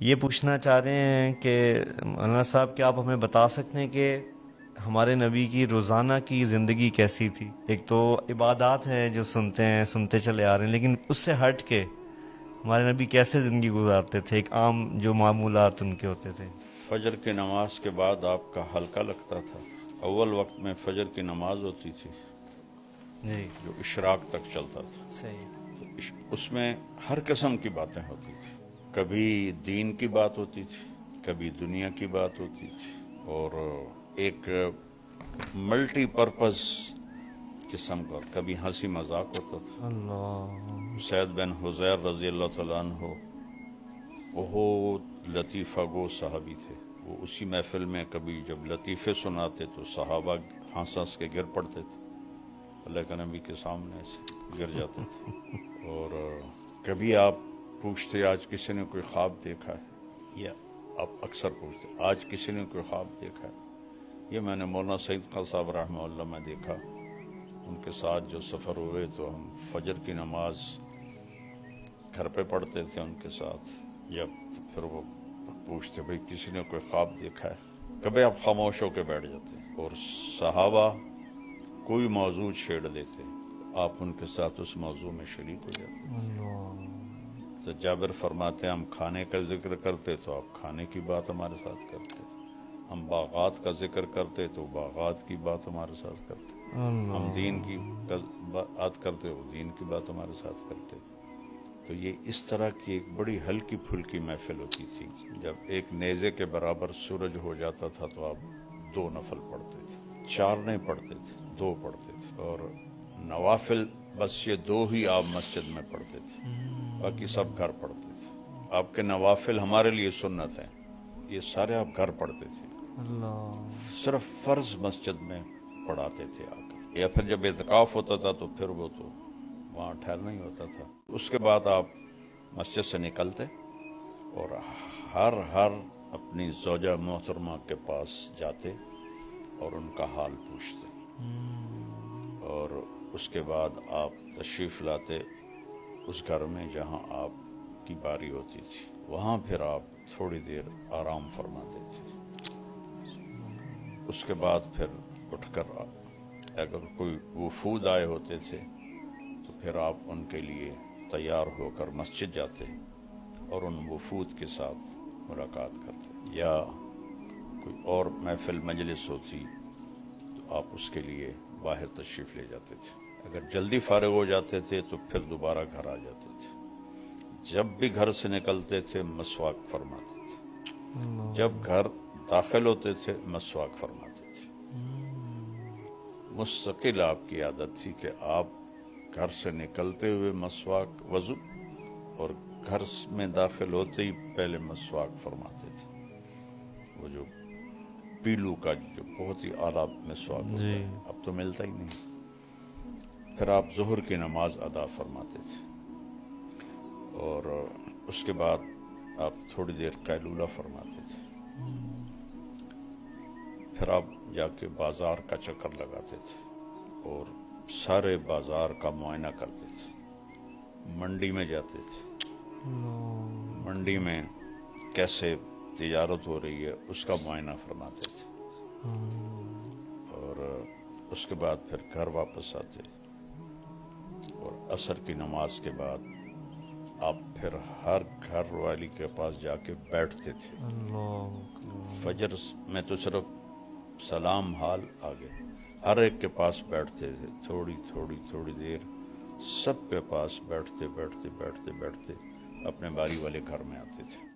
یہ پوچھنا چاہ رہے ہیں کہ مولانا صاحب کیا آپ ہمیں بتا سکتے ہیں کہ ہمارے نبی کی روزانہ کی زندگی کیسی تھی؟ ایک تو عبادات ہیں جو سنتے چلے آ رہے ہیں، لیکن اس سے ہٹ کے ہمارے نبی کیسے زندگی گزارتے تھے، ایک عام جو معمولات ان کے ہوتے تھے؟ فجر کی نماز کے بعد آپ کا ہلکا لگتا تھا۔ اول وقت میں فجر کی نماز ہوتی تھی جی، جو اشراق تک چلتا تھا، صحیح۔ تو اس میں ہر قسم کی باتیں ہوتی تھی۔ کبھی دین کی بات ہوتی تھی، کبھی دنیا کی بات ہوتی تھی، اور ایک ملٹی پرپز قسم کا، کبھی ہنسی مذاق ہوتا تھا۔ اللہ، سید بن حضیر رضی اللہ تعالیٰ عنہ بہت لطیفہ گو صحابی تھے۔ وہ اسی محفل میں کبھی جب لطیفے سناتے تو صحابہ ہنس ہنس کے گر پڑتے تھے، اللہ کے نبی کے سامنے سے گر جاتے تھے۔ اور کبھی آپ پوچھتے آج کسی نے کوئی خواب دیکھا ہے، یا آپ اکثر پوچھتے آج کسی نے کوئی خواب دیکھا ہے؟ یہ میں نے مولانا سعید خان صاحب رحمہ اللہ میں دیکھا، ان کے ساتھ جو سفر ہوئے تو ہم فجر کی نماز گھر پہ پڑھتے تھے ان کے ساتھ، جب پھر وہ پوچھتے بھئی کسی نے کوئی خواب دیکھا ہے؟ کبھی آپ خاموش ہو کے بیٹھ جاتے، اور صحابہ کوئی موضوع چھیڑ دیتے، آپ ان کے ساتھ اس موضوع میں شریک ہو جاتے۔ اللہ، تو جابر فرماتے ہیں ہم کھانے کا ذکر کرتے تو آپ کھانے کی بات ہمارے ساتھ کرتے، ہم باغات کا ذکر کرتے تو باغات کی بات ہمارے ساتھ کرتے، ہم دین کی بات کرتے وہ دین کی بات ہمارے ساتھ کرتے۔ تو یہ اس طرح کی ایک بڑی ہلکی پھلکی محفل ہوتی تھی۔ جب ایک نیزے کے برابر سورج ہو جاتا تھا تو آپ 2 نفل پڑھتے تھے، 4 نہیں پڑھتے تھے، 2 پڑھتے تھے، اور نوافل بس یہ 2 ہی آپ مسجد میں پڑھتے تھے، باقی سب گھر پڑھتے تھے۔ آپ کے نوافل ہمارے لیے سنت ہیں، یہ سارے آپ گھر پڑھتے تھے، اللہ، صرف فرض مسجد میں پڑھاتے تھے آ کر، یا پھر جب اعتکاف ہوتا تھا تو پھر وہ تو وہاں ٹھہرنا ہی ہوتا تھا۔ اس کے بعد آپ مسجد سے نکلتے اور ہر اپنی زوجہ محترمہ کے پاس جاتے اور ان کا حال پوچھتے، اور اس کے بعد آپ تشریف لاتے اس گھر میں جہاں آپ کی باری ہوتی تھی، وہاں پھر آپ تھوڑی دیر آرام فرماتے تھے۔ اس کے بعد پھر اٹھ کر اگر کوئی وفود آئے ہوتے تھے تو پھر آپ ان کے لیے تیار ہو کر مسجد جاتے اور ان وفود کے ساتھ ملاقات کرتے، یا کوئی اور محفل مجلس ہوتی تو آپ اس کے لیے باہر تشریف لے جاتے تھے۔ اگر جلدی فارغ ہو جاتے تھے تو پھر دوبارہ گھر آ جاتے تھے۔ جب بھی گھر سے نکلتے تھے مسواک فرماتے تھے، جب گھر داخل ہوتے تھے مسواک فرماتے تھے۔ مستقل آپ کی عادت تھی کہ آپ گھر سے نکلتے ہوئے مسواک وضو، اور گھر میں داخل ہوتے ہی پہلے مسواک فرماتے تھے۔ وہ جو پیلو کا جو بہت ہی اعلیٰ مسواک ہوتا جی، ہے اب تو ملتا ہی نہیں۔ پھر آپ ظہر کی نماز ادا فرماتے تھے، اور اس کے بعد آپ تھوڑی دیر قیلولہ فرماتے تھے، پھر آپ جا کے بازار کا چکر لگاتے تھے اور سارے بازار کا معائنہ کرتے تھے۔ منڈی میں جاتے تھے، منڈی میں کیسے تجارت ہو رہی ہے اس کا معائنہ فرماتے تھے، اور اس کے بعد پھر گھر واپس آتے، اور عصر کی نماز کے بعد آپ پھر ہر گھر والی کے پاس جا کے بیٹھتے تھے۔ اللہ، فجر میں تو صرف سلام حال آگے، ہر ایک کے پاس بیٹھتے تھے، تھوڑی دیر سب کے پاس بیٹھتے اپنے باری والے گھر میں آتے تھے۔